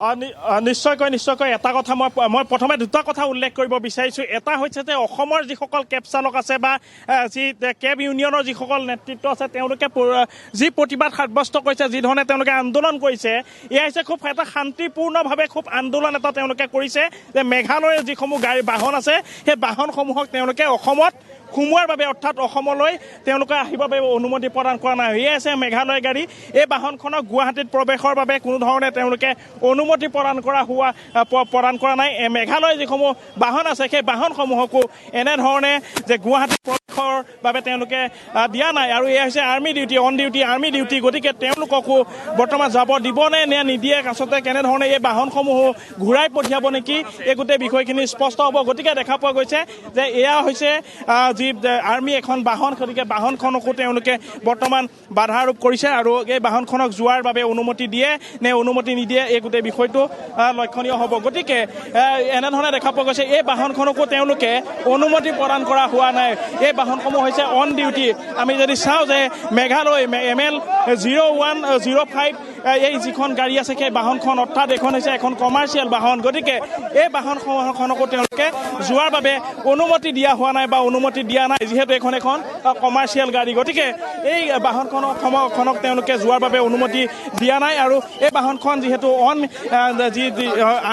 নিশ্চয়কৈ নিশ্চয়কৈ এটা কথা মই প্ৰথমে দুটা কথা উল্লেখ কৰিব বিচাৰিছোঁ। এটা হৈছে যে অসমৰ যিসকল কেব চালক আছে বা যি কেব ইউনিয়নৰ যিসকল নেতৃত্ব আছে তেওঁলোকে যি প্ৰতিবাদ সাব্যস্ত কৰিছে, যিধৰণে তেওঁলোকে আন্দোলন কৰিছে, এয়া হৈছে খুব এটা শান্তিপূৰ্ণভাৱে খুব আন্দোলন এটা তেওঁলোকে কৰিছে যে মেঘালয়ৰ যিসমূহ গাড়ী বাহন আছে সেই বাহনসমূহক তেওঁলোকে অসমত সোমোৱাৰ বাবে অৰ্থাৎ অসমলৈ তেওঁলোকে আহিবৰ বাবে অনুমতি প্ৰদান কৰা নাই। এয়াই আছে মেঘালয় গাড়ী। এই বাহনখনক গুৱাহাটীত প্ৰৱেশৰ বাবে কোনো ধৰণে তেওঁলোকে অনুমতি প্ৰদান কৰা নাই। মেঘালয়ৰ যিসমূহ বাহন আছে সেই বাহনসমূহকো এনেধৰণে যে গুৱাহাটীত প্ৰৱেশৰ বাবে তেওঁলোকে দিয়া নাই। আৰু এয়া হৈছে army duty, on duty army duty. গতিকে তেওঁলোককো বৰ্তমান যাব দিবনে নে নিদিয়ে, আচলতে কেনেধৰণে এই বাহনসমূহো ঘূৰাই পঠিয়াব নেকি, এই গোটেই বিষয়খিনি স্পষ্ট হ'ব। গতিকে দেখা পোৱা গৈছে যে এয়া হৈছে যি আৰ্মি এখন বাহন, গতিকে বাহনখনকো তেওঁলোকে বৰ্তমান বাধা আৰোপ কৰিছে আৰু এই বাহনখনক যোৱাৰ বাবে অনুমতি দিয়ে নে অনুমতি নিদিয়ে এই গোটেই বিষয়টো লক্ষণীয় হ'ব। গতিকে এনেধৰণে দেখা পোৱা গৈছে এই বাহনখনকো তেওঁলোকে অনুমতি প্ৰদান কৰা হোৱা নাই। এই বাহনসমূহ হৈছে অন ডিউটি। আমি যদি চাওঁ যে মেঘালয় ML 0105 এই যিখন গাড়ী আছে সেই বাহনখন অৰ্থাৎ এখন হৈছে এখন কমাৰ্চিয়েল বাহন। গতিকে এই বাহনখনকো তেওঁলোকে যোৱাৰ বাবে অনুমতি দিয়া হোৱা নাই বা অনুমতি দিয়া নাই, যিহেতু এখন কমাৰ্চিয়েল গাড়ী। গতিকে এই বাহনখনক তেওঁলোকে যোৱাৰ বাবে অনুমতি দিয়া নাই। আৰু এই বাহনখন যিহেতু যি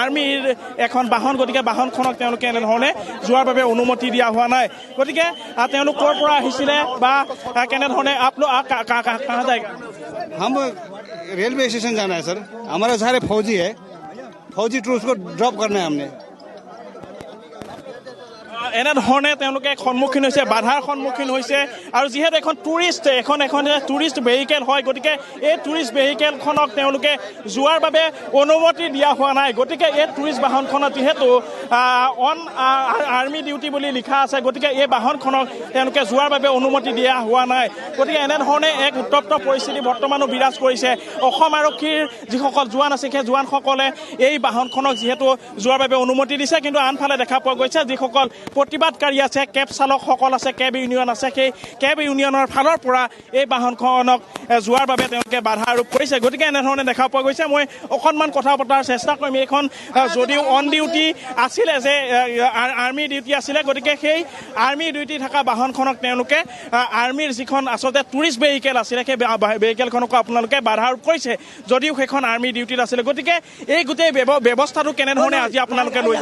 আৰ্মিৰ এখন বাহন, গতিকে বাহনখনক তেওঁলোকে এনেধৰণে যোৱাৰ বাবে অনুমতি দিয়া হোৱা নাই। গতিকে তেওঁলোক ক'ৰ পৰা আহিছিলে বা কেনেধৰণে कहाँ जाएगा? हम रेलवे स्टेशन जाना है सर। हमारे सारे फौजी है, फौजी ट्रूप्स को ड्रॉप करना है हमने। এনেধৰণে তেওঁলোকে সন্মুখীন হৈছে, বাধাৰ সন্মুখীন হৈছে। আৰু যিহেতু এখন টুৰিষ্ট ভেহিকেল হয়, গতিকে এই টুৰিষ্ট ভেহিকেলখনক তেওঁলোকে যোৱাৰ বাবে অনুমতি দিয়া হোৱা নাই। গতিকে এই টুৰিষ্ট বাহনখনত যিহেতু অন আৰ্মি ডিউটি বুলি লিখা আছে, গতিকে এই বাহনখনক তেওঁলোকে যোৱাৰ বাবে অনুমতি দিয়া হোৱা নাই। গতিকে এনেধৰণে এক উত্তপ্ত পৰিস্থিতি বৰ্তমানো বিৰাজ কৰিছে। অসম আৰক্ষীৰ যিসকল জোৱান আছে সেই জোৱানসকলে এই বাহনখনক যিহেতু যোৱাৰ বাবে অনুমতি দিছে, কিন্তু আনফালে দেখা পোৱা গৈছে যিসকল প্ৰতিবাদকাৰী আছে, কেব চালকসকল আছে, কেব ইউনিয়ন আছে, সেই কেব ইউনিয়নৰ ফালৰ পৰা এই বাহনখনক যোৱাৰ বাবে তেওঁলোকে বাধা আৰোপ কৰিছে। গতিকে এনেধৰণে দেখা পোৱা গৈছে। মই অকণমান কথা পতাৰ চেষ্টা কৰিম। এইখন যদিও অন ডিউটি আছিলে, যে আৰ্মি ডিউটি আছিলে, গতিকে সেই আৰ্মি ডিউটি থকা বাহনখনক তেওঁলোকে আৰ্মিৰ যিখন আচলতে টুৰিষ্ট ভেহিকেল আছিলে সেই ভেহিকেলখনকো আপোনালোকে বাধা আৰোপ কৰিছে, যদিও সেইখন আৰ্মি ডিউটিত আছিলে। গতিকে এই গোটেই ব্যৱস্থাটো কেনেধৰণে আজি আপোনালোকে লৈ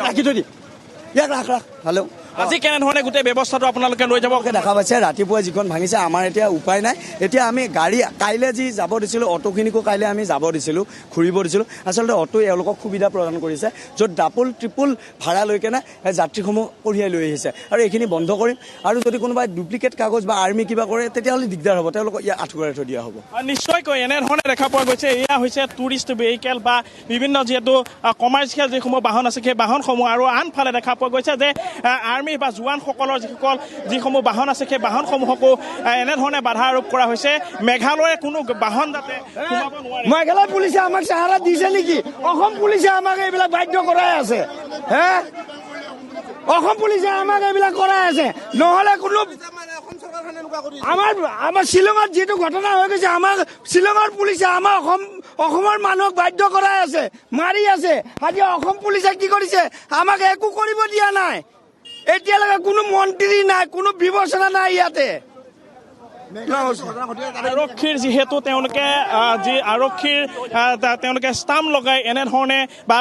হেল্ল' আজি কেনেধৰণে গোটেই ব্যৱস্থাটো আপোনালোকে লৈ যাব দেখা পাইছে? ৰাতিপুৱা যিখন ভাঙিছে, আমাৰ এতিয়া উপায় নাই। এতিয়া আমি গাড়ী কাইলৈ যি যাব দিছিলোঁ, অটোখিনিকো কাইলৈ আমি যাব দিছিলোঁ, ঘূৰিব দিছিলোঁ। আচলতে অটো এওঁলোকক সুবিধা প্ৰদান কৰিছে, য'ত ডাবল ট্ৰিপুল ভাড়া লৈ কেনে যাত্ৰীসমূহ কঢ়িয়াই লৈ আহিছে। আৰু এইখিনি বন্ধ কৰিম। আৰু যদি কোনোবাই ডুপ্লিকেট কাগজ বা আৰ্মি কিবা কৰে, তেতিয়াহ'লে দিগদাৰ হ'ব, তেওঁলোকক ইয়াত আঁঠুকৰাই থৈ দিয়া হ'ব। নিশ্চয়কৈ এনেধৰণে দেখা পোৱা গৈছে। এয়া হৈছে টুৰিষ্ট ভেহিকেল বা বিভিন্ন যিহেতু কমাৰ্চিয়েল যিসমূহ বাহন আছে সেই বাহনসমূহ। আৰু আনফালে দেখা পোৱা গৈছে যে আৰ্মি বা জোৱানসকলৰ যিসমূহ বাহন আছে সেই বাহনসমূহকো এনেধৰণে বাধা আৰোপ কৰা হৈছে। মেঘালয়ে কোনো বাহন যাতে সোমাব নোৱাৰে। মেঘালয় পুলিচে আমাক চাহাৰা দিছে নেকি? অসম পুলিচে আমাক এইবিলাক বাধ্য কৰাই আছে। অসম পুলিচে আমাক এইবিলাক কৰাই আছে, নহ'লে কোনো আমাৰ শ্বিলঙত যিটো ঘটনা হৈ গৈছে, আমাক শ্বিলঙৰ পুলিচে আমাৰ অসমৰ মানুহক বাধ্য কৰাই আছে, মাৰি আছে। আজি অসম পুলিচে কি কৰিছে? আমাক একো কৰিব দিয়া নাই। এতিয়ালৈকে কোনো মন্ত্ৰী নাই, কোনো বিবেচনা নাই ইয়াতে। আৰক্ষীৰ যিহেতু তেওঁলোকে ষ্টাম্প লগাই এনেধৰণে বা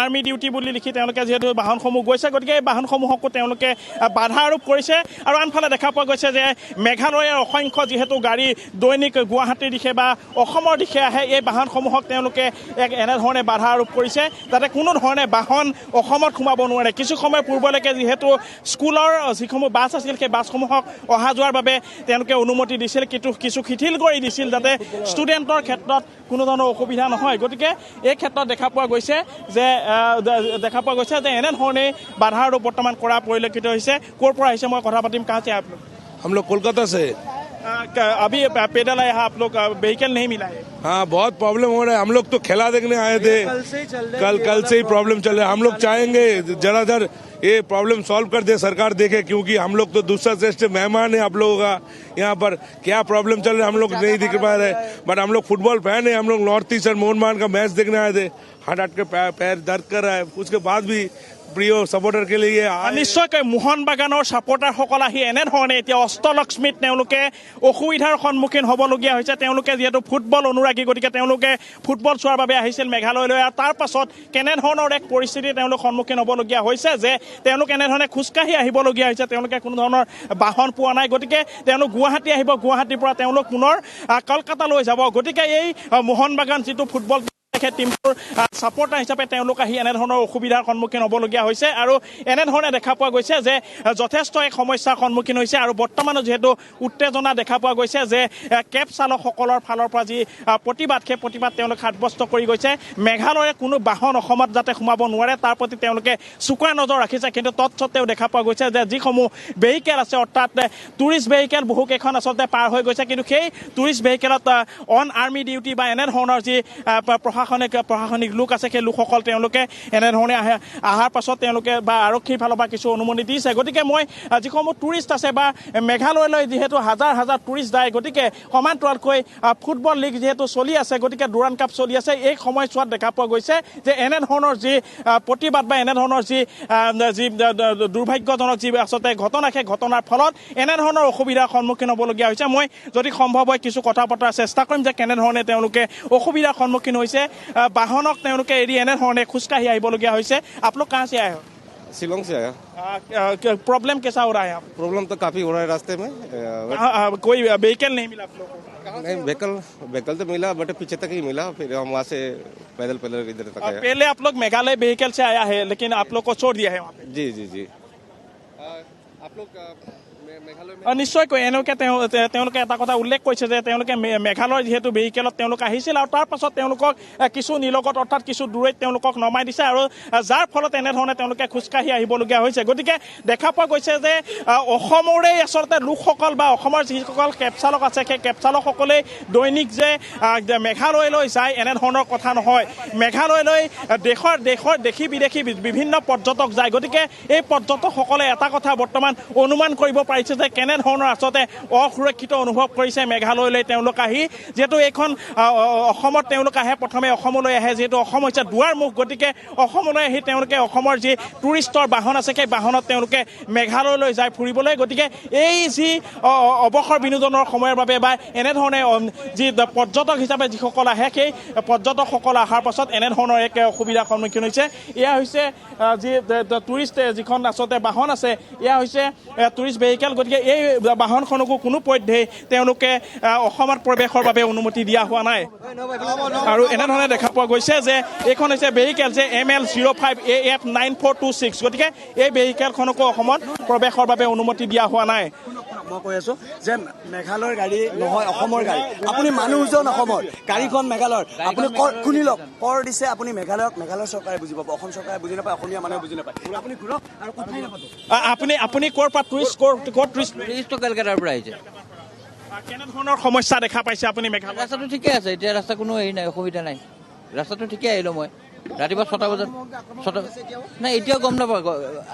আৰ্মি ডিউটি বুলি লিখি তেওঁলোকে যিহেতু বাহনসমূহ গৈছে, গতিকে এই বাহনসমূহকো তেওঁলোকে বাধা আৰোপ কৰিছে। আৰু আনফালে দেখা পোৱা গৈছে যে মেঘালয়ৰ অসংখ্য যিহেতু গাড়ী দৈনিক গুৱাহাটীৰ দিশে বা অসমৰ দিশে আহে, এই বাহনসমূহক তেওঁলোকে এনেধৰণে বাধা আৰোপ কৰিছে যাতে কোনো ধৰণে বাহন অসমত সোমাব নোৱাৰে। কিছু সময় পূৰ্বলৈকে যিহেতু স্কুলৰ যিসমূহ বাছ আছিল, সেই বাছসমূহক অহা যোৱাৰ বাবে তেওঁলোকে অনুমতি দিছিল, কিন্তু কিছু শিথিল কৰি দিছিল যাতে ষ্টুডেণ্টৰ ক্ষেত্ৰত কোনো ধৰণৰ অসুবিধা নহয়। গতিকে এই ক্ষেত্ৰত দেখা পোৱা গৈছে যে এনেধৰণেই বাধা আৰোপ বৰ্তমান কৰা পৰিলক্ষিত হৈছে। ক'ৰ পৰা আহিছে মই কথা পাতিম। কাছে हम लोग कोलकाता से। अभी पैदल आए, आप लोग व्हीकल नहीं मिला है? हाँ, बहुत प्रॉब्लम हो रहा है। हम लोग तो खेला देखने आए थे, कल से ही प्रॉब्लम चल रहा है। हम लोग चाहेंगे जरा ये प्रॉब्लम सॉल्व कर दे सरकार, देखे, क्योंकि हम लोग तो दूसरा श्रेष्ठ मेहमान है आप लोगों का। यहाँ पर क्या प्रॉब्लम चल रहा है हम लोग नहीं दिख पा रहे, बट हम लोग फुटबॉल फैन है। हम लोग नॉर्थ ईस्ट और मोहन बागान का मैच देखने आए थे। हट हट के पैर दर्द कर रहा है, उसके बाद भी প্রিয় সাপোর্টার কে লিয়ে নিশ্চয়কৈ মোহন বাগানৰ ছাপোৰ্টাৰসকল আহি এনেধৰণে এতিয়া অষ্টলক্ষ্মীত তেওঁলোকে অসুবিধাৰ সন্মুখীন হ'বলগীয়া হৈছে তেওঁলোকে যিহেতু ফুটবল অনুৰাগী গতিকে তেওঁলোকে ফুটবল চোৱাৰ বাবে আহিছিল মেঘালয়লৈ আৰু তাৰ পাছত কেনেধৰণৰ এক পৰিস্থিতি তেওঁলোক সন্মুখীন হ'বলগীয়া হৈছে যে তেওঁলোক এনেধৰণে খোজকাঢ়ি আহিবলগীয়া হৈছে তেওঁলোকে কোনো ধৰণৰ বাহন পোৱা নাই গতিকে তেওঁলোক গুৱাহাটী আহিব গুৱাহাটীৰ পৰা তেওঁলোক পুনৰ কলকাতালৈ যাব গতিকে এই মোহন বাগান যিটো ফুটবল টিমটোৰ ছাপোৰ্টাৰ হিচাপে তেওঁলোক আহি এনেধৰণৰ অসুবিধাৰ সন্মুখীন হ'বলগীয়া হৈছে আৰু এনেধৰণে দেখা পোৱা গৈছে যে যথেষ্ট এক সমস্যাৰ সন্মুখীন হৈছে আৰু বৰ্তমানো যিহেতু উত্তেজনা দেখা পোৱা গৈছে যে কেব চালকসকলৰ ফালৰ পৰা যি প্ৰতিবাদ সেই প্ৰতিবাদ তেওঁলোক সাব্যস্ত কৰি গৈছে মেঘালয়ৰ কোনো বাহন অসমত যাতে সোমাব নোৱাৰে তাৰ প্ৰতি তেওঁলোকে চোকা নজৰ ৰাখিছে কিন্তু তৎসত্ত্বেও দেখা পোৱা গৈছে যে যিসমূহ ভেহিকেল আছে অৰ্থাৎ টুৰিষ্ট ভেহিকেল বহুকেইখন আচলতে পাৰ হৈ গৈছে কিন্তু সেই টুৰিষ্ট ভেহিকেলত অন আৰ্মি ডিউটি বা এনেধৰণৰ যি প্ৰশাসনিক লোক আছে সেই লোকসকল তেওঁলোকে এনেধৰণে অহাৰ পাছত তেওঁলোকে বা আৰক্ষীৰ ফালৰ পৰা কিছু অনুমতি দিছে গতিকে মই যিসমূহ টুৰিষ্ট আছে বা মেঘালয়লৈ যিহেতু হাজাৰ হাজাৰ টুৰিষ্ট যায় গতিকে সমান্তৰালকৈ ফুটবল লীগ যিহেতু চলি আছে গতিকে ডুৰাণ কাপ চলি আছে এই সময়ছোৱাত দেখা পোৱা গৈছে যে এনেধৰণৰ যি প্ৰতিবাদ বা এনেধৰণৰ যি দুৰ্ভাগ্যজনক যি আচলতে ঘটনা সেই ঘটনাৰ ফলত এনেধৰণৰ অসুবিধাৰ সন্মুখীন হ'বলগীয়া হৈছে মই যদি সম্ভৱ হয় কিছু কথা পতাৰ চেষ্টা কৰিম যে কেনেধৰণে তেওঁলোকে অসুবিধাৰ সন্মুখীন হৈছে বাহনক তেওঁলোকে এৰি এনেধৰণে খোজকাঢ়ি আহিবলগীয়া হৈছে আপোনালোক कहाँ से आए हो शिलोंग से आया प्रॉब्लम कैसा हो रहा है यहाँ प्रॉब्लम तो काफी हो रहा है रास्ते में कोई व्हीकल नहीं मिला आप लोगों को नहीं व्हीकल तो मिला बट पीछे तक ही मिला फिर हम वहाँ से पैदल इधर तक आया पहले आप लोग मेघालय व्हीकल से आया है लेकिन आप लोग को छोड़ दिया है वहाँ पे जी जी जी आप लोग নিশ্চয়কৈ এনেকৈ তেওঁলোকে এটা কথা উল্লেখ কৰিছে যে তেওঁলোকে মেঘালয়ৰ যিহেতু ভেহিকেলত তেওঁলোক আহিছিল আৰু তাৰ পাছত তেওঁলোকক কিছু নিলগত অৰ্থাৎ কিছু দূৰৈত তেওঁলোকক নমাই দিছে আৰু যাৰ ফলত এনেধৰণে তেওঁলোকে খোজকাঢ়ি আহিবলগীয়া হৈছে গতিকে দেখা পোৱা গৈছে যে অসমৰে আচলতে লোকসকল বা অসমৰ যিসকল কেব চালক আছে সেই কেব চালকসকলে দৈনিক যে মেঘালয়লৈ যায় এনেধৰণৰ কথা নহয় মেঘালয়লৈ দেশী বিদেশী বিভিন্ন পৰ্যটক যায় গতিকে এই পৰ্যটকসকলে এটা কথা বৰ্তমান অনুমান কৰিব পাৰিছে যে কেনেধৰণৰ আচলতে অসুৰক্ষিত অনুভৱ কৰিছে মেঘালয়লৈ তেওঁলোক আহি যিহেতু এইখন অসমত তেওঁলোক আহে প্ৰথমে অসমলৈ আহে যিহেতু অসম হৈছে দুৱাৰমুখ গতিকে অসমলৈ আহি তেওঁলোকে অসমৰ যি টুৰিষ্টৰ বাহন আছে সেই বাহনত তেওঁলোকে মেঘালয়লৈ যায় ফুৰিবলৈ গতিকে এই যি অৱসৰ বিনোদনৰ সময়ৰ বাবে বা এনেধৰণে যি পৰ্যটক হিচাপে যিসকল আহে সেই পৰ্যটকসকল অহাৰ পাছত এনেধৰণৰ এক অসুবিধাৰ সন্মুখীন হৈছে এয়া হৈছে যি টুৰিষ্ট যিখন আচলতে বাহন আছে এয়া হৈছে টুৰিষ্ট ভেহিকেল গতিকে এই বাহনখনকো কোনো পধ্যেই তেওঁলোকে অসমত প্ৰৱেশৰ বাবে অনুমতি দিয়া হোৱা নাই আৰু এনেধৰণে দেখা পোৱা গৈছে যে এইখন হৈছে ভেহিকেল যে ML05AF9426 গতিকে এই ভেহিকেলখনকো অসমত প্ৰৱেশৰ বাবে অনুমতি দিয়া হোৱা নাই মই কৈ আছো যে মেঘালয়ৰ গাড়ী নহয় অসমৰ গাড়ী আপুনি মানুহজন অসমৰ গাড়ীখন মেঘালয়ৰ আপুনি শুনি লওক কৰ দিছে আপুনি মেঘালয় চৰকাৰে বুজি পাব অসম চৰকাৰে বুজি নাপায় অসমীয়া মানুহে বুজি নাপায় আপুনি ঘূৰক আৰু কথাই নাপাতো আপুনি ক'ৰ পৰা টুৰিষ্ট কলকাতাৰ পৰা আহিছে কেনেধৰণৰ সমস্যা দেখা পাইছে আপুনি মেঘালয় ৰাস্তাটো ঠিকে আছে এতিয়া ৰাস্তা কোনো হেৰি নাই অসুবিধা নাই ৰাস্তাটো ঠিকে আহিলোঁ মই ৰাতিপুৱা 6টা বজাত নাই এতিয়াও গম নাপাওঁ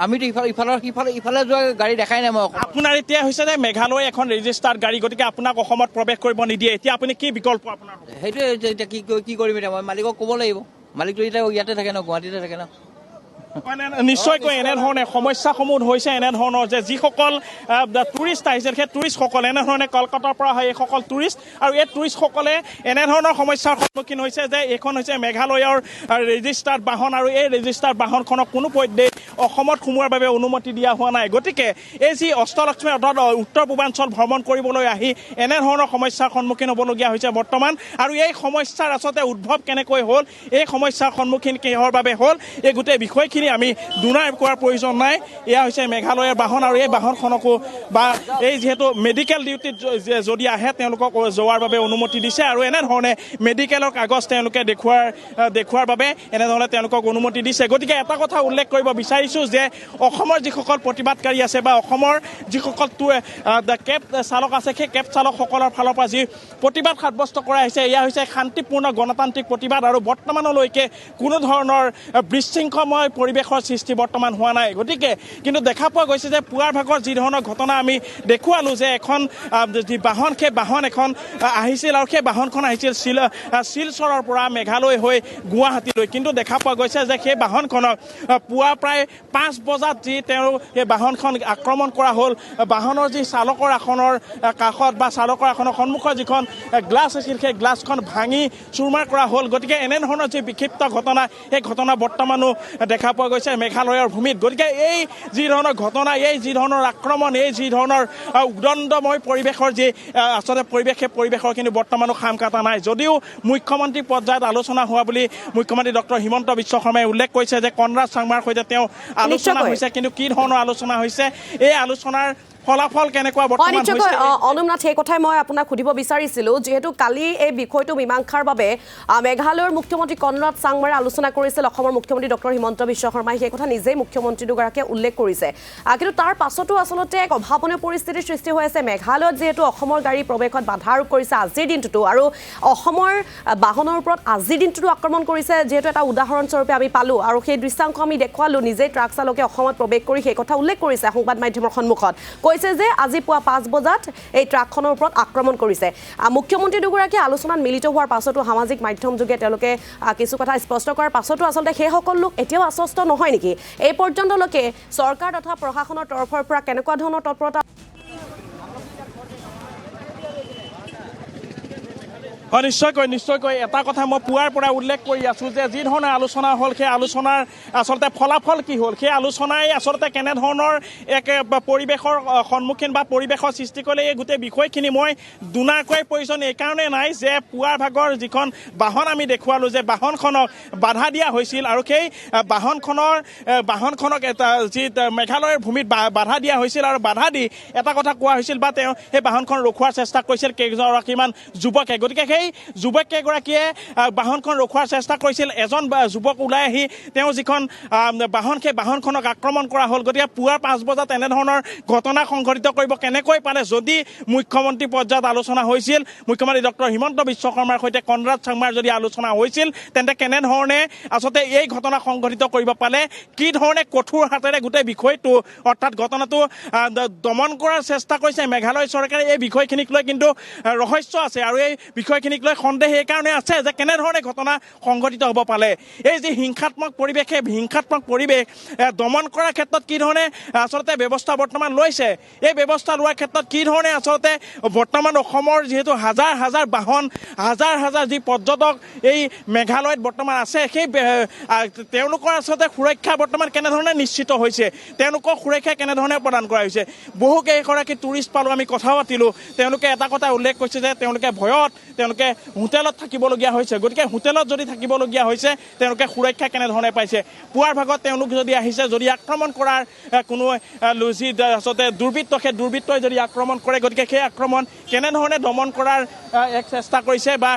আমিতো ইফালে যোৱা গাড়ী দেখাই নাই মই আপোনাৰ এতিয়া হৈছে যে মেঘালয় এখন ৰেজিষ্টাৰ্ড গাড়ী গতিকে আপোনাক অসমত প্ৰৱেশ কৰিব নিদিয়ে এতিয়া আপুনি কি বিকল্প আপোনাৰ সেইটোৱে এতিয়া কি কৰিম এতিয়া মই মালিকক ক'ব লাগিব মালিকটো এতিয়া ইয়াতে থাকে ন গুৱাহাটীতে থাকে ন নিশ্চয়কৈ এনেধৰণে সমস্যাসমূহ হৈছে এনেধৰণৰ যে যিসকল টুৰিষ্ট আহিছিল সেই টুৰিষ্টসকল এনেধৰণে কলকাতাৰ পৰা হয় এইসকল টুৰিষ্ট আৰু এই টুৰিষ্টসকলে এনেধৰণৰ সমস্যাৰ সন্মুখীন হৈছে যে এইখন হৈছে মেঘালয়ৰ ৰেজিষ্টাৰ্ড বাহন আৰু এই ৰেজিষ্টাৰ্ড বাহনখনক কোনো পধ্যেই অসমত সোমোৱাৰ বাবে অনুমতি দিয়া হোৱা নাই গতিকে এই যি অষ্টলক্ষ্মী অৰ্থাৎ উত্তৰ পূৰ্বাঞ্চল ভ্ৰমণ কৰিবলৈ আহি এনেধৰণৰ সমস্যাৰ সন্মুখীন হ'বলগীয়া হৈছে বৰ্তমান আৰু এই সমস্যাৰ আচলতে উদ্ভৱ কেনেকৈ হ'ল এই সমস্যাৰ সন্মুখীন কিহৰ বাবে হ'ল এই গোটেই বিষয়খিনি আমি দুনাই কৰাৰ প্ৰয়োজন নাই এয়া হৈছে মেঘালয়ৰ বাহন আৰু এই বাহনখনকো বা এই যিহেতু মেডিকেল ডিউটিত যদি আহে তেওঁলোকক যোৱাৰ বাবে অনুমতি দিছে আৰু এনেধৰণে মেডিকেলৰ কাগজ তেওঁলোকে দেখুৱাৰ বাবে এনেধৰণে তেওঁলোকক অনুমতি দিছে গতিকে এটা কথা উল্লেখ কৰিব বিচাৰিছোঁ বিচাৰিছোঁ যে অসমৰ যিসকল প্ৰতিবাদকাৰী আছে বা অসমৰ যিসকল কেব চালক আছে সেই কেব চালকসকলৰ ফালৰ পৰা যি প্ৰতিবাদ সাব্যস্ত কৰা হৈছে এয়া হৈছে শান্তিপূৰ্ণ গণতান্ত্ৰিক প্ৰতিবাদ আৰু বৰ্তমানলৈকে কোনো ধৰণৰ বিশৃংখলময় পৰিৱেশৰ সৃষ্টি বৰ্তমান হোৱা নাই গতিকে কিন্তু দেখা পোৱা গৈছে যে পুৱাৰ ভাগৰ যি ধৰণৰ ঘটনা আমি দেখুৱালোঁ যে এখন যি বাহন সেই বাহন এখন আহিছিল আৰু সেই বাহনখন আহিছিল শিলচৰৰ পৰা মেঘালয় হৈ গুৱাহাটীলৈ কিন্তু দেখা পোৱা গৈছে যে সেই বাহনখনক পুৱা প্ৰায় 5 বজাত যি তেওঁ সেই বাহনখন আক্ৰমণ কৰা হ'ল বাহনৰ যি চালকৰ আসনৰ কাষত বা চালকৰ আসনৰ সন্মুখত যিখন গ্লাছ আছিল সেই গ্লাছখন ভাঙি চুৰমাৰ কৰা হ'ল গতিকে এনেধৰণৰ যি বিক্ষিপ্ত ঘটনা সেই ঘটনা বৰ্তমানো দেখা পোৱা গৈছে মেঘালয়ৰ ভূমিত গতিকে এই যি ধৰণৰ ঘটনা এই যি ধৰণৰ আক্ৰমণ এই যি ধৰণৰ উদণ্ডময় পৰিৱেশৰ যি আচলতে পৰিৱেশ সেই পৰিৱেশৰ কিন্তু বৰ্তমানো খাম কাটা নাই যদিও মুখ্যমন্ত্ৰী পৰ্যায়ত আলোচনা হোৱা বুলি মুখ্যমন্ত্ৰী ডক্টৰ হিমন্ত বিশ্ব শৰ্মাই উল্লেখ কৰিছে যে কনৰাড চাংমাৰ সৈতে তেওঁ আলোচনা হৈছে কিন্তু কি ধৰণৰ আলোচনা হৈছে এই আলোচনাৰ ফলাফল কেনেকুৱা বৰ্তমান হৈছে অনুমনাথ সেই কথাই মই আপোনাক সুধিব বিচাৰিছিলোঁ যিহেতু কালি এই বিষয়টো মীমাংসাৰ বাবে মেঘালয়ৰ মুখ্যমন্ত্ৰী কনৰাড চাংমাৰে আলোচনা কৰিছিল অসমৰ মুখ্যমন্ত্ৰী ডক্টৰ হিমন্ত বিশ্ব শৰ্মাই সেই কথা নিজেই মুখ্যমন্ত্ৰী দুগৰাকীয়ে উল্লেখ কৰিছে কিন্তু তাৰ পাছতো আচলতে এক অভাৱনীয় পৰিস্থিতিৰ সৃষ্টি হৈ আছে মেঘালয়ত যিহেতু অসমৰ গাড়ী প্ৰৱেশত বাধা আৰোপ কৰিছে আজিৰ দিনটোতো আৰু অসমৰ বাহনৰ ওপৰত আজিৰ দিনটোতো আক্ৰমণ কৰিছে যিহেতু এটা উদাহৰণস্বৰূপে আমি পালোঁ আৰু সেই দৃশ্যাংশ আমি দেখুৱালোঁ নিজেই ট্ৰাক চালকে অসমত প্ৰৱেশ কৰি সেই কথা উল্লেখ কৰিছে সংবাদ মাধ্যমৰ সন্মুখত কৈছে যে আজি পুৱা 5 বজাত এই ট্ৰাকখনৰ ওপৰত আক্ৰমণ কৰিছে মুখ্যমন্ত্ৰী দুগৰাকীয়ে আলোচনাত মিলিত হোৱাৰ পাছতো সামাজিক মাধ্যম যোগে তেওঁলোকে কিছু কথা স্পষ্ট কৰাৰ পাছতো আচলতে সেইসকল লোক এতিয়াও আশ্বস্ত নহয় নেকি এই পৰ্যন্তলৈকে চৰকাৰ তথা প্ৰশাসনৰ তৰফৰ পৰা কেনেকুৱা ধৰণৰ তৎপৰতা নিশ্চয়কৈ এটা কথা মই পুৱাৰ পৰা উল্লেখ কৰি আছোঁ যে যি ধৰণৰ আলোচনা হ'ল সেই আলোচনাৰ আচলতে ফলাফল কি হ'ল সেই আলোচনাই আচলতে কেনেধৰণৰ এক পৰিৱেশৰ সন্মুখীন বা পৰিৱেশৰ সৃষ্টি কৰিলে এই গোটেই বিষয়খিনি মই দুনাকৈ প্ৰয়োজন এইকাৰণে নাই যে পুৱাৰ ভাগৰ যিখন বাহন আমি দেখুৱালোঁ যে বাহনখনক বাধা দিয়া হৈছিল আৰু সেই বাহনখনক এটা যি মেঘালয়ৰ ভূমিত বাধা দিয়া হৈছিল আৰু বাধা দি এটা কথা কোৱা হৈছিল বা তেওঁ সেই বাহনখন ৰখোৱাৰ চেষ্টা কৰিছিল কেইগৰাকীমান যুৱকে গতিকে সেই যুৱক কেইগৰাকীয়ে বাহনখন ৰখোৱাৰ চেষ্টা কৰিছিল এজন যুৱক ওলাই আহি তেওঁ যিখন বাহন সেই বাহনখনক আক্ৰমণ কৰা হ'ল গতিকে পুৱা 5 বজাত এনেধৰণৰ ঘটনা সংঘটিত কৰিব কেনেকৈ পালে যদি মুখ্যমন্ত্ৰী পৰ্যায়ত আলোচনা হৈছিল মুখ্যমন্ত্ৰী ডক্টৰ হিমন্ত বিশ্ব শৰ্মাৰ সৈতে কনৰাড চাংমাৰ যদি আলোচনা হৈছিল তেন্তে কেনেধৰণে আচলতে এই ঘটনা সংঘটিত কৰিব পালে কি ধৰণে কঠোৰ হাতেৰে গোটেই বিষয়টো অৰ্থাৎ ঘটনাটো দমন কৰাৰ চেষ্টা কৰিছে মেঘালয় চৰকাৰে এই বিষয়খিনিক লৈ কিন্তু ৰহস্য আছে আৰু এই বিষয়খিনিক লৈ সন্দেহ এইকাৰণে আছে যে কেনেধৰণে ঘটনা সংঘটিত হ'ব পালে এই যি হিংসাত্মক পৰিৱেশ সেই হিংসাত্মক পৰিৱেশ দমন কৰাৰ ক্ষেত্ৰত কি ধৰণে আচলতে ব্যৱস্থা বৰ্তমান লৈছে এই ব্যৱস্থা লোৱাৰ ক্ষেত্ৰত কি ধৰণে আচলতে বৰ্তমান অসমৰ যিহেতু হাজাৰ হাজাৰ বাহন হাজাৰ হাজাৰ যি পৰ্যটক এই মেঘালয়ত বৰ্তমান আছে সেই তেওঁলোকৰ আচলতে সুৰক্ষা বৰ্তমান কেনেধৰণে নিশ্চিত হৈছে তেওঁলোকৰ সুৰক্ষা কেনেধৰণে প্ৰদান কৰা হৈছে বহু কেইগৰাকী টুৰিষ্ট পালোঁ আমি কথা পাতিলোঁ তেওঁলোকে এটা কথা উল্লেখ কৰিছে যে তেওঁলোকে ভয়ত তেওঁলোকে হোটেলত থাকিবলগীয়া হৈছে গতিকে হোটেলত যদি থাকিবলগীয়া হৈছে তেওঁলোকে সুৰক্ষা কেনেধৰণে পাইছে পুৱাৰ ভাগত তেওঁলোক যদি আহিছে যদি আক্ৰমণ কৰাৰ কোনো যি আচলতে দুৰ্বৃত্ত সেই দুৰ্বৃত্তই যদি আক্ৰমণ কৰে গতিকে সেই আক্ৰমণ কেনেধৰণে দমন কৰাৰ এক চেষ্টা কৰিছে বা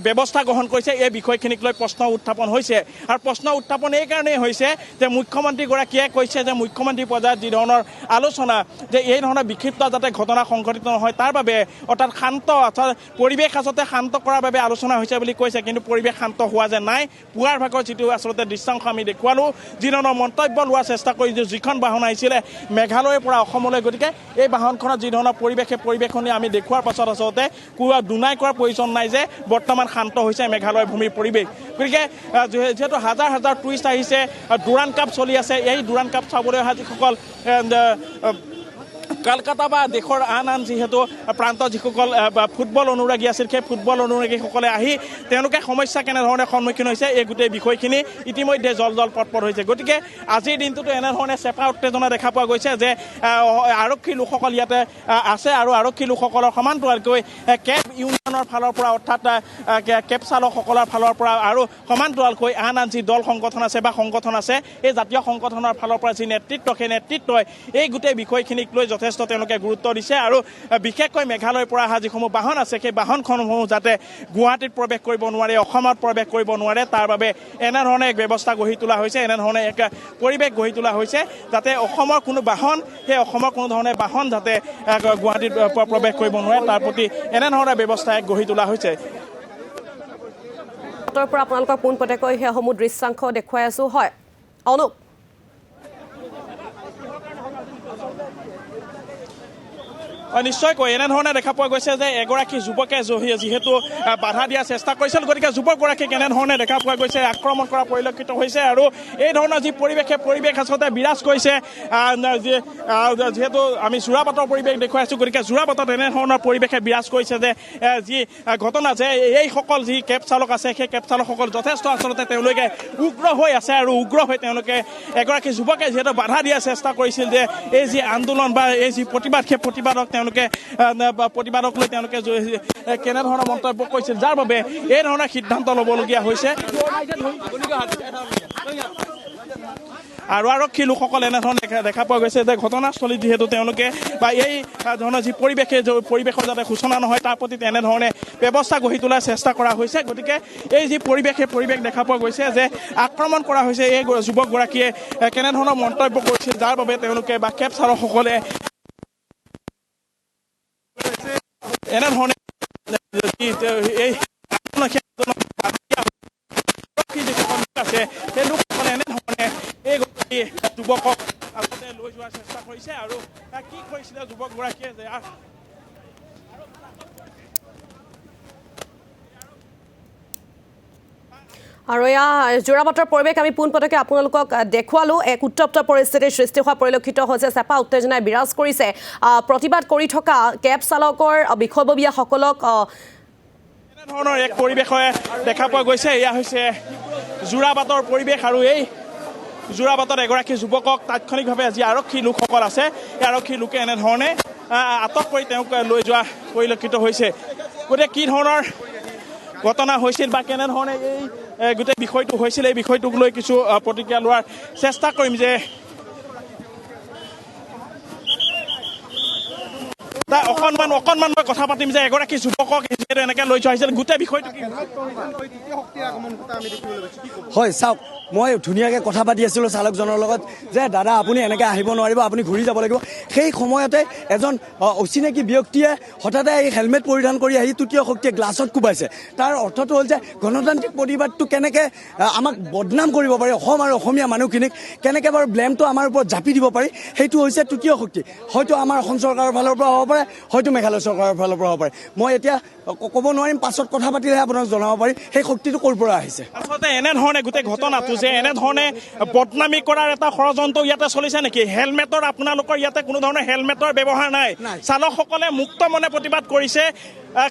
ব্যৱস্থা গ্ৰহণ কৰিছে এই বিষয়খিনিক লৈ প্ৰশ্ন উত্থাপন হৈছে আৰু প্ৰশ্ন উত্থাপন এইকাৰণেই হৈছে যে মুখ্যমন্ত্ৰীগৰাকীয়ে কৈছে যে মুখ্যমন্ত্ৰী পৰ্যায়ত যি ধৰণৰ আলোচনা যে এই ধৰণৰ বিক্ষিপ্ত যাতে ঘটনা সংঘটিত নহয় তাৰ বাবে অৰ্থাৎ শান্ত অৰ্থাৎ পৰিৱেশ আচলতে শান্ত কৰাৰ বাবে আলোচনা হৈছে বুলি কৈছে কিন্তু পৰিৱেশ শান্ত হোৱা যে নাই পুৱাৰ ভাগৰ যিটো আচলতে দৃশ্যাংশ আমি দেখুৱালোঁ যি ধৰণৰ মন্তব্য লোৱাৰ চেষ্টা কৰিছোঁ যিখন বাহন আহিছিলে মেঘালয়ৰ পৰা অসমলৈ গতিকে এই বাহনখনত যি ধৰণৰ পৰিৱেশ সেই পৰিৱেশখিনি আমি দেখুওৱাৰ পাছত আচলতে দুনাই কৰাৰ প্ৰয়োজন নাই যে বৰ্তমান শান্ত হৈছে মেঘালয়ৰ ভূমিৰ পৰিৱেশ গতিকে যিহেতু হাজাৰ হাজাৰ টুৰিষ্ট আহিছে ডুৰাণ্ড কাপ চলি আছে এই ডুৰাণ্ড কাপ চাবলৈ অহা যিসকল কলকাতা বা দেশৰ আন যিহেতু প্ৰান্তৰ যিসকল ফুটবল অনুৰাগী আছিল সেই ফুটবল অনুৰাগীসকলে আহি তেওঁলোকে সমস্যা কেনেধৰণে সন্মুখীন হৈছে এই গোটেই বিষয়খিনি ইতিমধ্যে জল পটপট হৈছে গতিকে আজিৰ দিনটোতো এনেধৰণে চেপা উত্তেজনা দেখা পোৱা গৈছে যে আৰক্ষী লোকসকল ইয়াতে আছে আৰু আৰক্ষী লোকসকলৰ সমান্তৰালকৈ কেব ইউনিয়নৰ ফালৰ পৰা অৰ্থাৎ কেব চালকসকলৰ ফালৰ পৰা আৰু সমান্তৰালকৈ আন যি দল সংগঠন আছে বা সংগঠন আছে এই জাতীয় সংগঠনৰ ফালৰ পৰা যি নেতৃত্ব সেই নেতৃত্বই এই গোটেই বিষয়খিনিক লৈ যথেষ্ট যথেষ্ট তেওঁলোকে গুৰুত্ব দিছে আৰু বিশেষকৈ মেঘালয়ৰ পৰা অহা যিসমূহ বাহন আছে সেই বাহনসমূহ যাতে গুৱাহাটীত প্ৰৱেশ কৰিব নোৱাৰে, অসমত প্ৰৱেশ কৰিব নোৱাৰে, তাৰ বাবে এনেধৰণে এক ব্যৱস্থা গঢ়ি তোলা হৈছে, এনেধৰণে এক পৰিৱেশ গঢ়ি তোলা হৈছে যাতে অসমৰ কোনো বাহন, সেই অসমৰ কোনো ধৰণে বাহন যাতে গুৱাহাটীত প্ৰৱেশ কৰিব নোৱাৰে, তাৰ প্ৰতি এনেধৰণৰ ব্যৱস্থা এক গঢ়ি তোলা হৈছে। পৰা আপোনালোকক পোনপটীয়াকৈ সেইসমূহ দৃশ্যাংশ দেখুৱাই আছো। হয় অনুপ, নিশ্চয়কৈ এনেধৰণে দেখা পোৱা গৈছে যে এগৰাকী যুৱকে যিহেতু বাধা দিয়াৰ চেষ্টা কৰিছিল, গতিকে যুৱকগৰাকীক এনেধৰণে দেখা পোৱা গৈছে আক্ৰমণ কৰা পৰিলক্ষিত হৈছে আৰু এই ধৰণৰ যি পৰিৱেশ আচলতে বিৰাজ কৰিছে। যিহেতু আমি যোৰাবাটৰ পৰিৱেশ দেখুৱাইছোঁ, গতিকে যোৰাবাটত এনেধৰণৰ পৰিৱেশে বিৰাজ কৰিছে যে যি ঘটনা যে এইসকল যি কেব চালক আছে সেই কেব চালকসকল যথেষ্ট আচলতে তেওঁলোকে উগ্ৰ হৈ আছে আৰু উগ্ৰ হৈ তেওঁলোকে এগৰাকী যুৱকে যিহেতু বাধা দিয়াৰ চেষ্টা কৰিছিল যে এই যি আন্দোলন বা এই যি প্ৰতিবাদ, সেই প্ৰতিবাদক প্ৰতিবাদক লৈ তেওঁলোকে কেনেধৰণৰ মন্তব্য কৰিছিল, যাৰ বাবে এই ধৰণৰ সিদ্ধান্ত ল'বলগীয়া হৈছে। আৰু আৰক্ষী লোকসকল এনেধৰণে দেখা পোৱা গৈছে যে ঘটনাস্থলীত যিহেতু তেওঁলোকে বা এই ধৰণৰ যি পৰিৱেশৰ যাতে সূচনা নহয় তাৰ প্ৰতি তেনেধৰণে ব্যৱস্থা গঢ়ি তোলাৰ চেষ্টা কৰা হৈছে। গতিকে এই যি পৰিৱেশ, সেই পৰিৱেশ দেখা পোৱা গৈছে যে আক্ৰমণ কৰা হৈছে। এই যুৱকগৰাকীয়ে কেনেধৰণৰ মন্তব্য কৰিছিল, যাৰ বাবে তেওঁলোকে বা কেব চালকসকলে এনেধৰণে এই আছে সেই লোকসকলে এনেধৰণে এই যুৱকক আচলতে লৈ যোৱাৰ চেষ্টা কৰিছে। আৰু কি কৰিছিলে যুৱকগৰাকীয়ে যে আৰু এয়া যোৰাবাটৰ পৰিৱেশ আমি পোনপটীয়াকৈ আপোনালোকক দেখুৱালোঁ। এক উত্তপ্ত পৰিস্থিতিৰ সৃষ্টি হোৱা পৰিলক্ষিত হৈছে। চেপা উত্তেজনাই বিৰাজ কৰিছে। প্ৰতিবাদ কৰি থকা কেব চালকৰ বিষয়ববীয়াসকলক এনেধৰণৰ এক পৰিৱেশে দেখা পোৱা গৈছে। এয়া হৈছে যোৰাবাটৰ পৰিৱেশ আৰু এই যোৰাবাটত এগৰাকী যুৱকক তাৎক্ষণিকভাৱে যি আৰক্ষী লোকসকল আছে, এই আৰক্ষী লোকে এনেধৰণে আটক কৰি তেওঁক লৈ যোৱা পৰিলক্ষিত হৈছে। গতিকে কি ধৰণৰ ঘটনা হৈছিল বা কেনেধৰণে এই গোটেই বিষয়টো হৈছিল, এই বিষয়টোক লৈ কিছু প্ৰতিক্ৰিয়া লোৱাৰ চেষ্টা কৰিম। যে অকণমান মই কথা পাতিম যে এগৰাকী যুৱকক যিহেতু এনেকৈ লৈ যোৱা হৈছিল, গোটেই বিষয়টো কি? হয় চাওক, মই ধুনীয়াকৈ কথা পাতি আছিলোঁ চালকজনৰ লগত যে দাদা আপুনি এনেকৈ আহিব নোৱাৰিব, আপুনি ঘূৰি যাব লাগিব। সেই সময়তে এজন অচিনাকি ব্যক্তিয়ে হঠাতে এই হেলমেট পৰিধান কৰি আহি তৃতীয় শক্তিয়ে গ্লাছত কোবাইছে। তাৰ অৰ্থটো হ'ল যে গণতান্ত্ৰিক প্ৰতিবাদটো কেনেকৈ আমাক বদনাম কৰিব পাৰি, অসম আৰু অসমীয়া মানুহখিনিক কেনেকৈ বাৰু ব্লেমটো আমাৰ ওপৰত জাপি দিব পাৰি, সেইটো হৈছে তৃতীয় শক্তি। হয়তো আমাৰ অসম চৰকাৰৰ ফালৰ পৰা হ'ব পাৰে, হয়তো মেঘালয় চৰকাৰৰ ফালৰ পৰা হ'ব পাৰে। মই এতিয়া ক'ব নোৱাৰিম, পাছত কথা পাতিলেহে আপোনাক জনাব পাৰিম সেই শক্তিটো ক'ৰ পৰা আহিছে। আচলতে এনেধৰণে গোটেই ঘটনাটো যে এনেধৰণে বদনামী কৰাৰ এটা ষড়যন্ত্ৰ ইয়াতে চলিছে নেকি? হেলমেটৰ আপোনালোকৰ ইয়াতে কোনো ধৰণৰ হেলমেটৰ ব্যৱহাৰ নাই, চালকসকলে মুক্ত মনে প্ৰতিবাদ কৰিছে,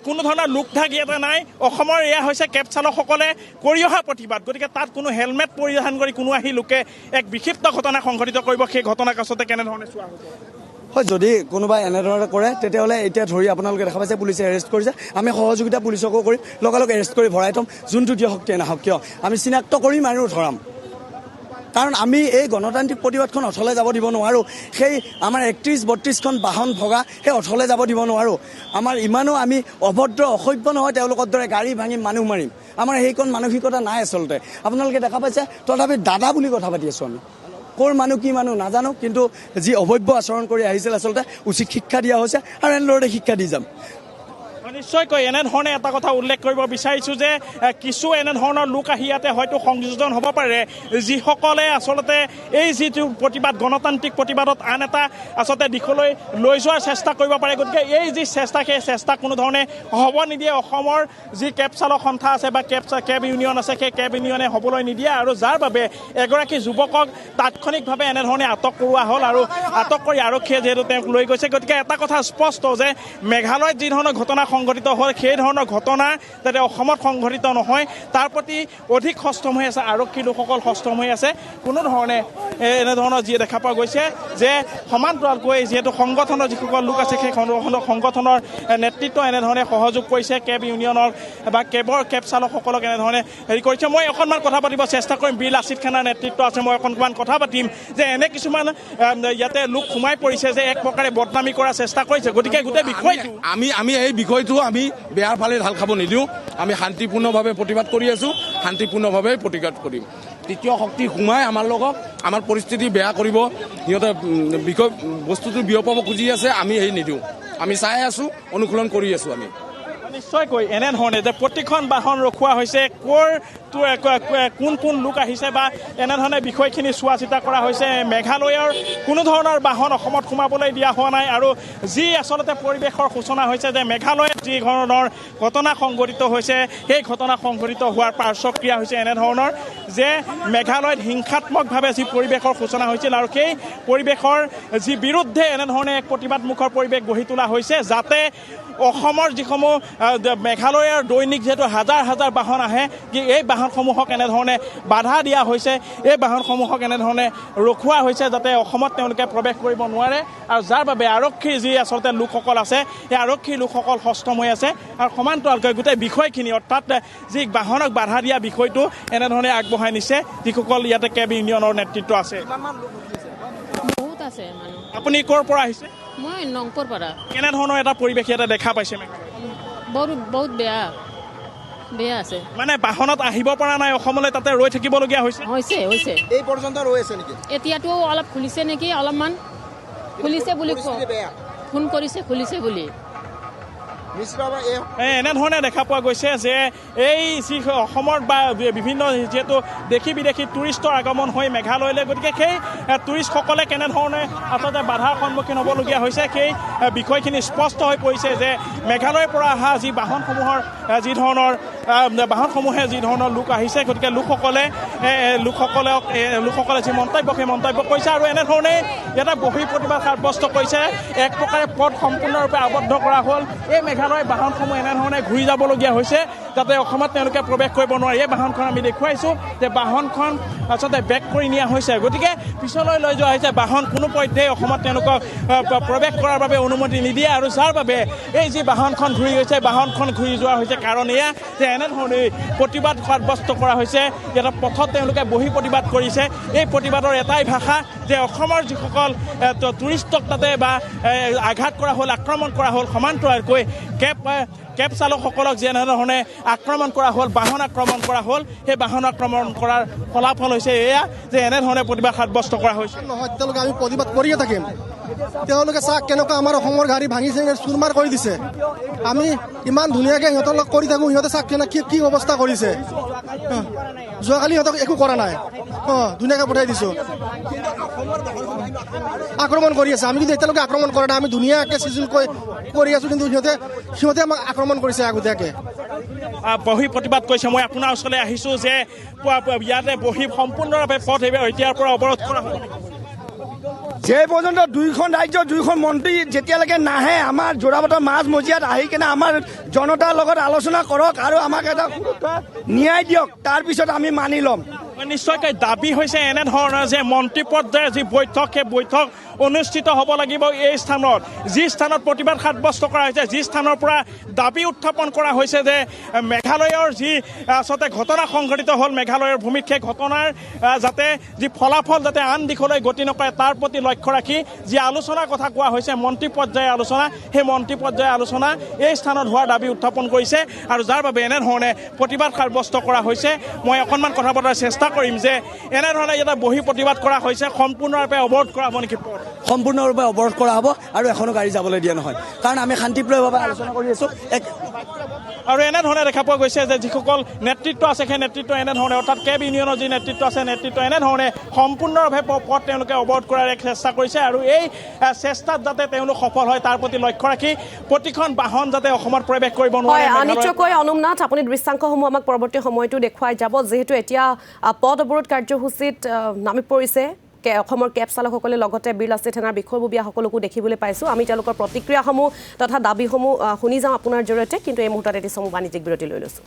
কোনো ধৰণৰ লোকঢাক ইয়াতে নাই। অসমৰ এয়া হৈছে কেব চালকসকলে কৰি অহা প্ৰতিবাদ, গতিকে তাত কোনো হেলমেট পৰিধান কৰি কোনো আহি লোকে এক বিক্ষিপ্ত ঘটনা সংঘটিত কৰিব, সেই ঘটনাক আচলতে কেনেধৰণে চোৱা হৈছে? হয়, যদি কোনোবাই এনেধৰণে কৰে তেতিয়াহ'লে এতিয়া ধৰি আপোনালোকে দেখা পাইছে পুলিচে এৰেষ্ট কৰিছে। আমি সহযোগিতা পুলিচকো কৰিম, লগালগ এৰেষ্ট কৰি ভৰাই থ'ম। যোনটো তৃতীয় শক্তিয়ে নাহক কিয় আমি চিনাক্ত কৰিম আৰু ধৰাম। কাৰণ আমি এই গণতান্ত্ৰিক প্ৰতিবাদখন অথলে যাব দিব নোৱাৰোঁ। সেই আমাৰ 31-32খন বাহন ভগা সেই অথলে যাব দিব নোৱাৰোঁ। আমাৰ ইমানো আমি অভদ্ৰ অসভ্য নহয় তেওঁলোকৰ দৰে গাড়ী ভাঙিম, মানুহ মাৰিম, আমাৰ সেইকণ মানসিকতা নাই আচলতে। আপোনালোকে দেখা পাইছে, তথাপি দাদা বুলি কথা পাতি আছোঁ আমি। ক'ৰ মানুহ কি মানুহ নাজানো, কিন্তু যি অভব্য আচৰণ কৰি আহিছিল আচলতে উচিত শিক্ষা দিয়া হৈছে আৰু এনেদৰে শিক্ষা দি যাম। নিশ্চয়কৈ এনেধৰণে এটা কথা উল্লেখ কৰিব বিচাৰিছোঁ যে কিছু এনেধৰণৰ লোক আহি ইয়াতে হয়তো সংযোজন হ'ব পাৰে, যিসকলে আচলতে এই যিটো প্ৰতিবাদ, গণতান্ত্ৰিক প্ৰতিবাদত আন এটা আচলতে দিশলৈ লৈ যোৱাৰ চেষ্টা কৰিব পাৰে। গতিকে এই যি চেষ্টা, সেই চেষ্টা কোনো ধৰণে হ'ব নিদিয়ে। অসমৰ যি কেব চালক সন্থা আছে বা কেব ইউনিয়ন আছে, সেই কেব ইউনিয়নে হ'বলৈ নিদিয়ে, আৰু যাৰ বাবে এগৰাকী যুৱকক তাৎক্ষণিকভাৱে এনেধৰণে আটক কৰোৱা হ'ল আৰু আটক কৰি আৰক্ষীয়ে যিহেতু তেওঁক লৈ গৈছে। গতিকে এটা কথা স্পষ্ট যে মেঘালয়ত যি ধৰণৰ ঘটনা সংঘটিত হ'ল সেই ধৰণৰ ঘটনা যাতে অসমত সংঘটিত নহয় তাৰ প্ৰতি অধিক সষ্টম হৈ আছে আৰক্ষী লোকসকল সষ্টম হৈ আছে কোনো ধৰণে এনেধৰণৰ যি দেখা পোৱা গৈছে যে সমান্তৰালকৈ যিহেতু সংগঠনৰ যিসকল লোক আছে সেই সংগঠনৰ নেতৃত্ব এনেধৰণে সহযোগ কৰিছে কেব ইউনিয়নৰ বা কেব চালকসকলক এনেধৰণে হেৰি কৰিছে মই অকণমান কথা পাতিব চেষ্টা কৰিম বীৰ লাচিত খানাৰ নেতৃত্ব আছে মই অকণমান কথা পাতিম যে এনে কিছুমান ইয়াতে লোক সোমাই পৰিছে যে এক প্ৰকাৰে বদনামী কৰাৰ চেষ্টা কৰিছে গতিকে গোটেই বিষয়টো আমি এই বিষয়টো আমি বেয়াৰ ফালে ঢাল খাব নিদিওঁ আমি শান্তিপূৰ্ণভাৱে প্ৰতিবাদ কৰি আছোঁ শান্তিপূৰ্ণভাৱে প্ৰতিবাদ কৰিম তৃতীয় শক্তি সোমাই আমাৰ লগত আমাৰ পৰিস্থিতি বেয়া কৰিব সিহঁতে বস্তুটো বিয়পাব খুজি আছে আমি সেই নিদিওঁ আমি চাই আছোঁ অনুশীলন কৰি আছোঁ আমি নিশ্চয়কৈ এনেধৰণে যে প্ৰতিখন বাহন ৰখোৱা হৈছে কোন লোক আহিছে বা এনেধৰণে বিষয়খিনি চোৱা চিতা কৰা হৈছে মেঘালয়ৰ কোনো ধৰণৰ বাহন অসমত সোমাবলৈ দিয়া হোৱা নাই আৰু যি আচলতে পৰিৱেশৰ সূচনা হৈছে যে মেঘালয়ত যি ধৰণৰ ঘটনা সংঘটিত হৈছে সেই ঘটনা সংঘটিত হোৱাৰ পাৰ্শ্বক্ৰিয়া হৈছে এনেধৰণৰ যে মেঘালয়ত হিংসাত্মকভাৱে যি পৰিৱেশৰ সূচনা হৈছিল আৰু সেই পৰিৱেশৰ যি বিৰুদ্ধে এনেধৰণে এক প্ৰতিবাদমুখৰ পৰিৱেশ গঢ়ি তোলা হৈছে যাতে অসমৰ যিসমূহ মেঘালয়ৰ দৈনিক যিহেতু হাজাৰ হাজাৰ বাহন আহে এই বাহনসমূহক এনেধৰণে বাধা দিয়া হৈছে এই বাহনসমূহক এনেধৰণে ৰখোৱা হৈছে যাতে অসমত তেওঁলোকে প্ৰৱেশ কৰিব নোৱাৰে আৰু যাৰ বাবে আৰক্ষীৰ যি আচলতে লোকসকল আছে সেই আৰক্ষীৰ লোকসকল সষ্টম হৈ আছে আৰু সমান্তৰালকৈ গোটেই বিষয়খিনি অৰ্থাৎ যি বাহনক বাধা দিয়া বিষয়টো এনেধৰণে আগবঢ়াই নিছে যিসকল ইয়াতে কেব ইউনিয়নৰ নেতৃত্ব আছে বহুত আছে মানুহ আপুনি ক'ৰ পৰা আহিছে মই নংপুৰ পৰা কেনেধৰণৰ এটা পৰিৱেশ ইয়াতে দেখা পাইছে বহুত বেয়া আছে মানে বাহনত আহিব পৰা নাই অসমলৈ তাতে ৰৈ থাকিবলগীয়া হৈছে এই পৰ্যন্ত ৰৈ আছে নেকি এতিয়াতো অলপ খুলিছে নেকি অলপমান খুলিছে বুলি ফোন কৰিছে খুলিছে বুলি এনেধৰণে দেখা পোৱা গৈছে যে এই যি অসমৰ বা বিভিন্ন যিহেতু দেশী বিদেশী টুৰিষ্টৰ আগমন হৈ মেঘালয়লৈ গতিকে সেই টুৰিষ্টসকলে কেনেধৰণে আচলতে বাধাৰ সন্মুখীন হ'বলগীয়া হৈছে সেই বিষয়খিনি স্পষ্ট হৈ পৰিছে যে মেঘালয়ৰ পৰা অহা যি বাহনসমূহে যি ধৰণৰ লোক আহিছে গতিকে লোকসকলে যি মন্তব্য সেই মন্তব্য কৰিছে আৰু এনেধৰণে এটা বহি প্ৰতিবাদ সাব্যস্ত কৰিছে এক প্ৰকাৰে পথ সম্পূৰ্ণৰূপে আবদ্ধ কৰা হ'ল এই মেঘালয়ৰ বাহনসমূহ এনেধৰণে ঘূৰি যাবলগীয়া হৈছে যাতে অসমত তেওঁলোকে প্ৰৱেশ কৰিব নোৱাৰে এই বাহনখন আমি দেখুৱাইছোঁ যে বাহনখন আচলতে বেক কৰি নিয়া হৈছে গতিকে পিছলৈ লৈ যোৱা হৈছে বাহন কোনো পধ্যেই অসমত তেওঁলোকক প্ৰৱেশ কৰাৰ বাবে অনুমতি নিদিয়ে আৰু যাৰ বাবে এই যি বাহনখন ঘূৰি গৈছে বাহনখন ঘূৰি যোৱা হৈছে কাৰণ এয়া যে এনেধৰণে প্ৰতিবাদ সাব্যস্ত কৰা হৈছে এটা পথত তেওঁলোকে বহি প্ৰতিবাদ কৰিছে এই প্ৰতিবাদৰ এটাই ভাষা যে অসমৰ যিসকল টুৰিষ্টক তাতে বা আঘাত কৰা হ'ল আক্ৰমণ কৰা হ'ল সমান্তৰালকৈ কেব চালকসকলক যেনেধৰণে আক্ৰমণ কৰা হ'ল বাহন আক্ৰমণ কৰা হ'ল সেই বাহন আক্ৰমণ কৰাৰ ফলাফল হৈছে এয়া যে এনেধৰণে প্ৰতিবাদ সাব্যস্ত কৰা হৈছে নহয় তেওঁলোকে আমি প্ৰতিবাদ কৰিয়ে থাকিম তেওঁলোকে চাওক কেনেকুৱা আমাৰ অসমৰ গাড়ী ভাঙি চিঙি চুৰমাৰ কৰি দিছে আমি ইমান ধুনীয়াকৈ সিহঁতৰ লগত কৰি থাকোঁ সিহঁতে চাওক কি অৱস্থা কৰিছে যোৱাকালি সিহঁতক একো কৰা নাই ধুনীয়াকৈ পঠাই দিছোঁ আক্ৰমণ কৰি আছে আমি কিন্তু এতিয়ালৈকে আক্ৰমণ কৰা নাই আমি ধুনীয়াকৈ চিজিলকৈ কৰি আছোঁ কিন্তু সিহঁতে আমাক আক্ৰমণ কৰিছে আগতীয়াকৈ বহি প্ৰতিবাদ কৰিছে মই আপোনাৰ ওচৰলৈ আহিছোঁ যে ইয়াতে বহি সম্পূৰ্ণভাৱে পথ এতিয়াৰ পৰা অৱৰোধ কৰা হ'ব যে পৰ্যন্ত দুইখন ৰাজ্য দুইখন মন্ত্ৰী যেতিয়ালৈকে নাহে আমাৰ যোৰাবাটৰ মাজ মজিয়াত আহি কিনে আমাৰ জনতাৰ লগত আলোচনা কৰক আৰু আমাক এটা ন্যায় দিয়ক তাৰপিছত আমি মানি ল'ম নিশ্চয়কৈ দাবী হৈছে এনেধৰণৰ যে মন্ত্ৰী পৰ্যায়ৰ যি বৈঠক সেই বৈঠক অনুষ্ঠিত হ'ব লাগিব এই স্থানত যি স্থানত প্ৰতিবাদ সাব্যস্ত কৰা হৈছে যি স্থানৰ পৰা দাবী উত্থাপন কৰা হৈছে যে মেঘালয়ৰ যি আচলতে ঘটনা সংঘটিত হ'ল মেঘালয়ৰ ভূমিত সেই ঘটনাৰ যাতে যি ফলাফল যাতে আন দিশলৈ গতি নকৰে তাৰ প্ৰতি লক্ষ্য ৰাখি যি আলোচনাৰ কথা কোৱা হৈছে মন্ত্ৰী পৰ্যায়ৰ আলোচনা সেই মন্ত্ৰী পৰ্যায়ৰ আলোচনা এই স্থানত হোৱাৰ দাবী উত্থাপন কৰিছে আৰু যাৰ বাবে এনেধৰণে প্ৰতিবাদ সাব্যস্ত কৰা হৈছে মই অকণমান কথা পতাৰ চেষ্টা কৰিম যে এনেধৰণে এটা বহি প্ৰতিবাদ কৰা হৈছে সম্পূৰ্ণৰূপে অৱৰোধ কৰা হ'ব নেকি সম্পূৰ্ণৰূপে অৱৰোধ কৰা হ'ব আৰু এখনো গাড়ী যাবলৈ দিয়া নহয় কাৰণ আমি শান্তিপ্ৰিয়ভাৱে আলোচনা কৰি আছোঁ আৰু এনেধৰণে দেখা পোৱা গৈছে যে যিসকল নেতৃত্ব আছে সেই নেতৃত্ব এনেধৰণে অৰ্থাৎ কেব ইউনিয়নৰ যি নেতৃত্ব আছে নেতৃত্ব এনেধৰণে সম্পূৰ্ণভাৱে পথ তেওঁলোকে অৱৰোধ কৰাৰ এক চেষ্টা কৰিছে আৰু এই চেষ্টাত যাতে তেওঁলোক সফল হয় তাৰ প্ৰতি লক্ষ্য ৰাখি প্ৰতিখন বাহন যাতে অসমত প্ৰৱেশ কৰিব নোৱাৰে নিশ্চয়কৈ অনুমনাথ আপুনি দৃশ্যাংশসমূহ আমাক পৰৱৰ্তী সময়টো দেখুৱাই যাব যিহেতু এতিয়া পথ অৱৰোধ কাৰ্যসূচীত নামি পৰিছে অসমৰ কেব চালকসকলে লগতে বীৰলাচিত থানাৰ বিষয়ববীয়াসকলকো দেখিবলৈ পাইছোঁ আমি তেওঁলোকৰ প্ৰতিক্ৰিয়াসমূহ তথা দাবীসমূহ শুনি যাওঁ আপোনাৰ জৰিয়তে কিন্তু এই মুহূৰ্তত এটি চমু বাণিজ্যিক বিৰতি লৈ লৈছোঁ